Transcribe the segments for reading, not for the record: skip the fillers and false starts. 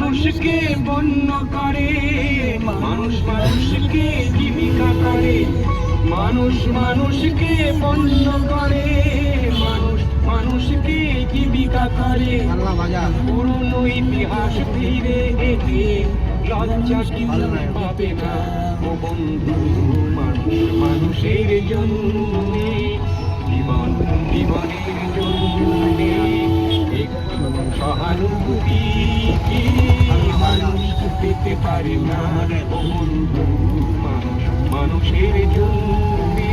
মানুষকে বন্য করে, মানুষ মানুষকে জীবিকা করে, মানুষ মানুষকে বন্য করে, মানুষ মানুষকে জীবিকা করে। পুরনো ইতিহাস ফিরে এলে লজ্জা কি পাবে না ও বন্ধু। মানুষ মানুষের জন্যে, জীবন জীবনের জন্যে একটু সহানুভূতি মানুষ পেতে পারে না ও বন্ধু। মানুষ মানুষের জন্যে।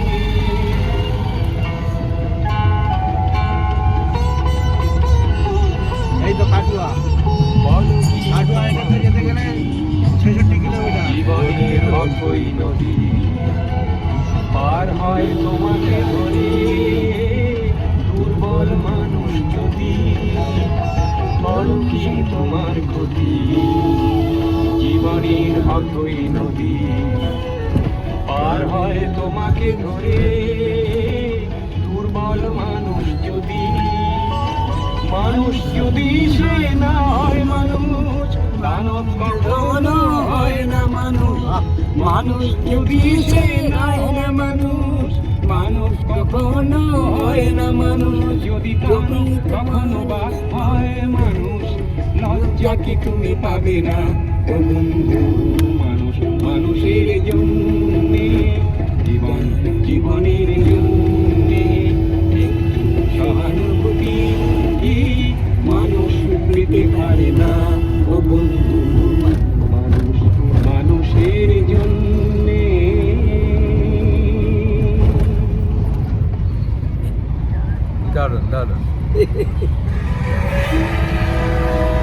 এই তো কাটুয়া, কাটুয়া এখানে যেতে গেলে 66 কিলোমিটার। জীবনের অথই নদী পার হয় তোমাকে ধরে, দুর্বল মানুষ যদি বড় কি তোমার ক্ষতি। জীবনের অথই নদী পার হয় তোমাকে ধরে, দুর্বল মানুষ যদি, মানুষ যদি সে না হয় মানুষ, দানব কখনো হয় না মানুষ। মানুষ যদি সে না হয় মানুষ, মানুষ কখনো হয় না মানুষ। যদি দানব কখনো বা হয় মানুষ, লজ্জা কি তুমি পাবে না ও বন্ধু। মানুষ মানুষের জন্যে, জীবন জীবনের জন্যে একটু সহানুভূতি মানুষ পেতে পারে না ও বন্ধু। মানুষ মানুষের জন্যে। দারুণ দারুণ।